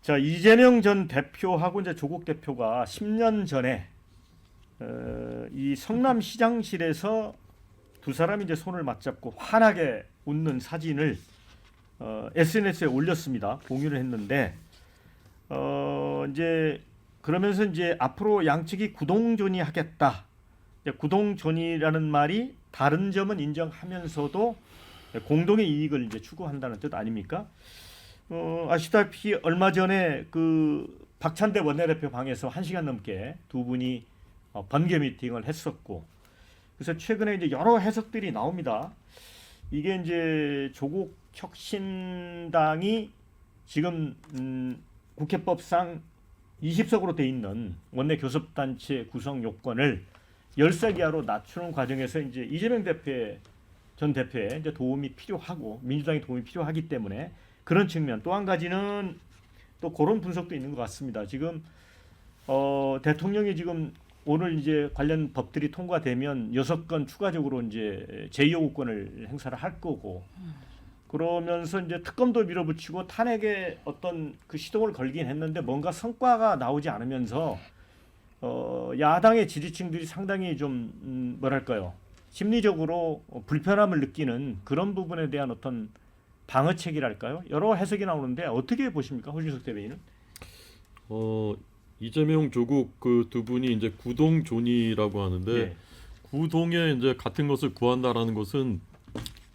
자, 이재명 전 대표하고 이제 조국 대표가 10년 전에 이 성남시장실에서 두 사람이 이제 손을 맞잡고 환하게 웃는 사진을 SNS에 올렸습니다. 공유를 했는데 이제 그러면서 이제 앞으로 양측이 구동존의하겠다. 구동존의라는 말이 다른 점은 인정하면서도 공동의 이익을 이제 추구한다는 뜻 아닙니까? 아시다시피 얼마 전에 그 박찬대 원내대표 방에서 1시간 넘게 두 분이 번개 미팅을 했었고, 그래서 최근에 이제 여러 해석들이 나옵니다. 이게 이제 조국 혁신당이 지금 국회법상 20석으로 돼 있는 원내 교섭단체 구성 요건을 10석 이하로 낮추는 과정에서 이제 이재명 전 대표의 이제 도움이 필요하고 민주당의 도움이 필요하기 때문에 그런 측면, 또 한 가지는 또 그런 분석도 있는 것 같습니다. 지금 대통령이 지금 오늘 이제 관련 법들이 통과되면 6건 추가적으로 이제 제2요구권을 행사를 할 거고, 그러면서 이제 특검도 밀어붙이고 탄핵에 어떤 그 시동을 걸긴 했는데 뭔가 성과가 나오지 않으면서 야당의 지지층들이 상당히 좀 뭐랄까요, 심리적으로 불편함을 느끼는 그런 부분에 대한 어떤 방어책이랄까요? 여러 해석이 나오는데 어떻게 보십니까, 허준석 대변인은? 이재명 조국 그 두 분이 이제 구동존의라고 하는데, 예. 구동에 이제 같은 것을 구한다라는 것은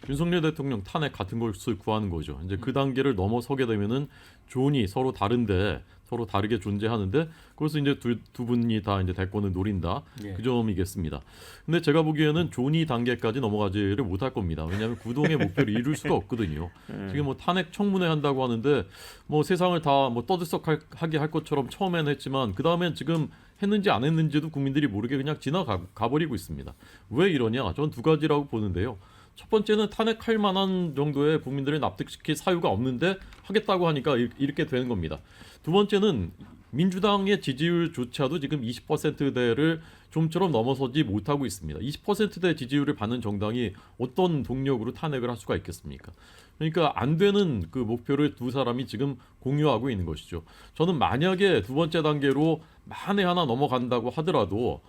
윤석열 대통령 탄핵 같은 것을 구하는 거죠. 이제 그 단계를 넘어서게 되면은 존이 서로 다른데 서로 다르게 존재하는데, 그것을 이제 두 분이 다 이제 대권을 노린다. 예. 그 점이겠습니다. 근데 제가 보기에는 존이 단계까지 넘어가지를 못할 겁니다. 왜냐하면 구동의 목표를 이룰 수가 없거든요. 지금 뭐 탄핵 청문회 한다고 하는데 뭐 세상을 다 뭐 떠들썩하게 할 것처럼 처음에는 했지만 그 다음엔 지금 했는지 안 했는지도 국민들이 모르게 그냥 지나가 버리고 있습니다. 왜 이러냐? 전 두 가지라고 보는데요. 첫 번째는 탄핵할 만한 정도의 국민들을 납득시킬 사유가 없는데 하겠다고 하니까 이렇게 되는 겁니다. 두 번째는 민주당의 지지율조차도 지금 20%대를 좀처럼 넘어서지 못하고 있습니다. 20%대 지지율을 받는 정당이 어떤 동력으로 탄핵을 할 수가 있겠습니까? 그러니까 안 되는 그 목표를 두 사람이 지금 공유하고 있는 것이죠. 저는 만약에 두 번째 단계로 만에 하나 넘어간다고 하더라도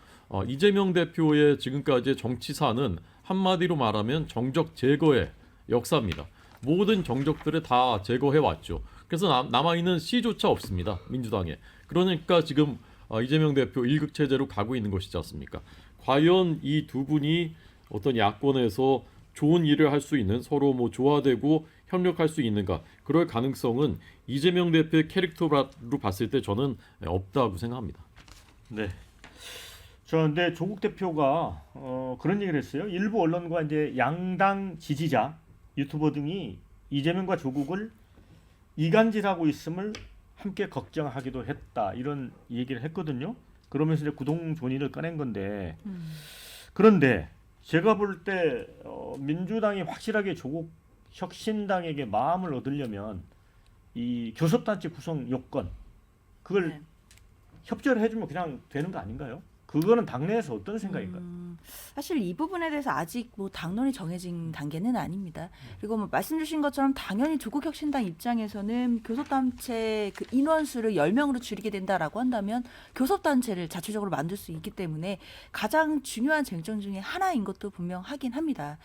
이재명 대표의 지금까지의 정치사는 한마디로 말하면 정적 제거의 역사입니다. 모든 정적들을 다 제거해 왔죠. 그래서 남아있는 C조차 없습니다, 민주당에. 그러니까 지금 이재명 대표 일극 체제로 가고 있는 것이지 않습니까? 과연 이 두 분이 어떤 야권에서 좋은 일을 할 수 있는, 서로 뭐 조화되고 협력할 수 있는가? 그럴 가능성은 이재명 대표의 캐릭터로 봤을 때 저는 없다고 생각합니다. 네. 근데 조국 대표가 그런 얘기를 했어요. 일부 언론과 이제 양당 지지자, 유튜버 등이 이재명과 조국을 이간질하고 있음을 함께 걱정하기도 했다, 이런 얘기를 했거든요. 그러면서 이제 구동존의를 꺼낸 건데, 그런데 제가 볼 때 민주당이 확실하게 조국 혁신당에게 마음을 얻으려면 이 교섭단체 구성 요건 그걸 네. 협조를 해주면 그냥 되는 거 아닌가요? 그거는 당내에서 어떤 생각인가요? 사실 이 부분에 대해서 아직 뭐 당론이 정해진 단계는 아닙니다. 그리고 뭐 말씀 주신 것처럼 당연히 조국혁신당 입장에서는 교섭단체 그 인원수를 10명으로 줄이게 된다라고 한다면 교섭단체를 자체적으로 만들 수 있기 때문에 가장 중요한 쟁점 중에 하나인 것도 분명하긴 합니다.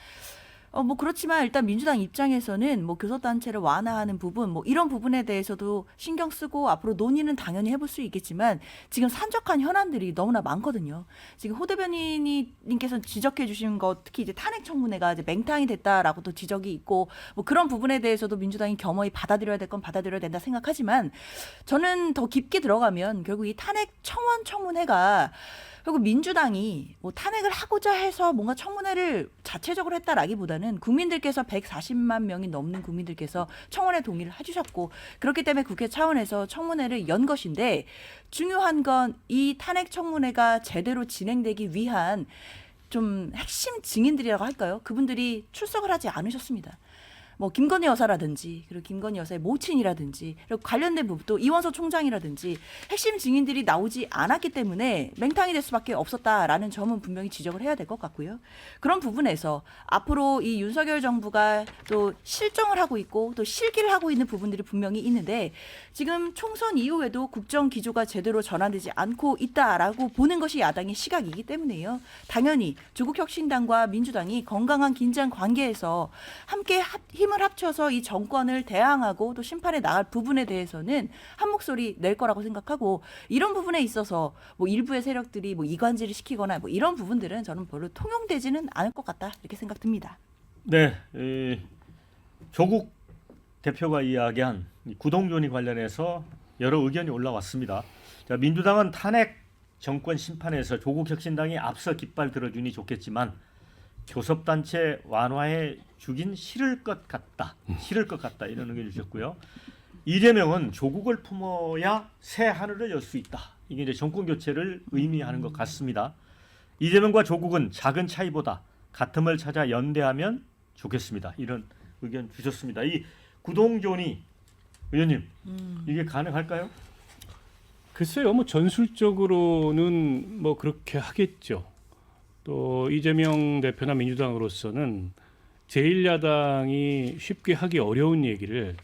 뭐 그렇지만 일단 민주당 입장에서는 뭐 교섭단체를 완화하는 부분, 뭐 이런 부분에 대해서도 신경 쓰고 앞으로 논의는 당연히 해볼 수 있겠지만 지금 산적한 현안들이 너무나 많거든요. 지금 호 대변인님께서 지적해 주신 것, 특히 이제 탄핵 청문회가 이제 맹탕이 됐다라고도 지적이 있고, 뭐 그런 부분에 대해서도 민주당이 겸허히 받아들여야 될 건 받아들여야 된다 생각하지만, 저는 더 깊게 들어가면 결국 이 탄핵 청문회가 결국 민주당이 뭐 탄핵을 하고자 해서 뭔가 청문회를 자체적으로 했다라기보다는 국민들께서 140만 명이 넘는 국민들께서 청원에 동의를 해주셨고, 그렇기 때문에 국회 차원에서 청문회를 연 것인데, 중요한 건 이 탄핵 청문회가 제대로 진행되기 위한 좀 핵심 증인들이라고 할까요? 그분들이 출석을 하지 않으셨습니다. 뭐 김건희 여사라든지 그리고 김건희 여사의 모친이라든지 그리고 관련된 부분 또 이원석 총장이라든지 핵심 증인들이 나오지 않았기 때문에 맹탕이 될 수밖에 없었다라는 점은 분명히 지적을 해야 될 것 같고요. 그런 부분에서 앞으로 이 윤석열 정부가 또 실정을 하고 있고 또 실기를 하고 있는 부분들이 분명히 있는데 지금 총선 이후에도 국정 기조가 제대로 전환되지 않고 있다라고 보는 것이 야당의 시각이기 때문에요. 당연히 조국혁신당과 민주당이 건강한 긴장 관계에서 함께 힘을 합쳐서 이 정권을 대항하고 또 심판에 나갈 부분에 대해서는 한 목소리 낼 거라고 생각하고 이런 부분에 있어서 뭐 일부의 세력들이 뭐 이관질을 시키거나 뭐 이런 부분들은 저는 별로 통용되지는 않을 것 같다 이렇게 생각됩니다. 네, 조국 대표가 이야기한 이 구동존이 관련해서 여러 의견이 올라왔습니다. 자, 민주당은 탄핵 정권 심판에서 조국혁신당이 앞서 깃발 들어주니 좋겠지만 교섭단체 완화에 주긴 싫을 것 같다. 싫을 것 같다. 이런 의견 주셨고요. 이재명은 조국을 품어야 새 하늘을 열 수 있다. 이게 이제 정권 교체를 의미하는 것 같습니다. 이재명과 조국은 작은 차이보다 같음을 찾아 연대하면 좋겠습니다. 이런 의견 주셨습니다. 이 구동존이 의원님 이게 가능할까요? 글쎄요, 뭐 전술적으로는 뭐 그렇게 하겠죠. 또 이재명 대표나 민주당으로서는 제1야당이 쉽게 하기 어려운 얘기를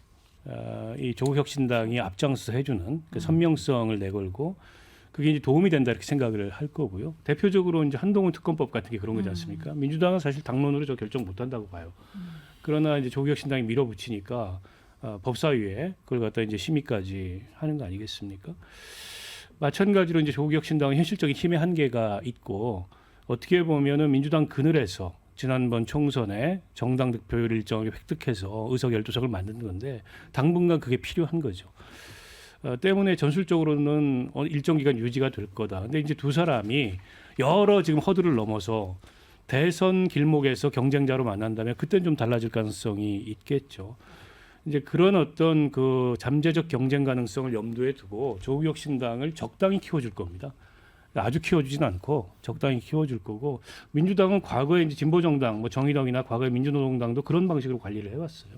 이 조국혁신당이 앞장서 해주는 그 선명성을 내걸고 그게 이제 도움이 된다 이렇게 생각을 할 거고요. 대표적으로 이제 한동훈 특검법 같은 게 그런 거지 않습니까? 민주당은 사실 당론으로 저 결정 못한다고 봐요. 그러나 이제 조국혁신당이 밀어붙이니까 법사위에 그걸 갖다 이제 심의까지 하는 거 아니겠습니까? 마찬가지로 이제 조국혁신당은 현실적인 힘의 한계가 있고 어떻게 보면은 민주당 그늘에서 지난번 총선에 정당 득표율 일정을 획득해서 의석 12석을 만든 건데 당분간 그게 필요한 거죠. 때문에 전술적으로는 일정 기간 유지가 될 거다. 근데 이제 두 사람이 여러 지금 허들을 넘어서 대선 길목에서 경쟁자로 만난다면 그때는 좀 달라질 가능성이 있겠죠. 이제 그런 어떤 그 잠재적 경쟁 가능성을 염두에 두고 조국혁신당을 적당히 키워줄 겁니다. 아주 키워주진 않고 적당히 키워줄 거고 민주당은 과거에 이제 진보정당, 뭐 정의당이나 과거에 민주노동당도 그런 방식으로 관리를 해왔어요.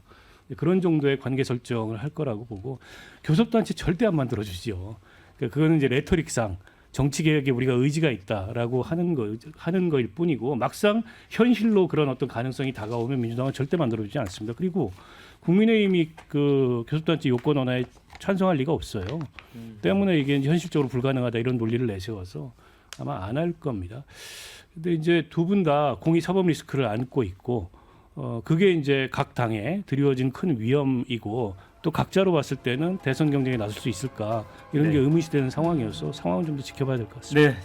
그런 정도의 관계 설정을 할 거라고 보고 교섭단체 절대 안 만들어주지요. 그거는 이제 레토릭상 정치 개혁에 우리가 의지가 있다라고 하는 거일 뿐이고 막상 현실로 그런 어떤 가능성이 다가오면 민주당은 절대 만들어주지 않습니다. 그리고 국민의힘이 그 교섭단체 요건 완화에 찬성할 리가 없어요. 때문에 이게 이제 현실적으로 불가능하다 이런 논리를 내세워서 아마 안 할 겁니다. 근데 이제 두 분 다 공익 사법 리스크를 안고 있고 그게 이제 각 당에 드리워진 큰 위험이고 또 각자로 봤을 때는 대선 경쟁에 나설 수 있을까 이런 게 의문시되는 상황이어서 상황을 좀 더 지켜봐야 될 것 같습니다. 네.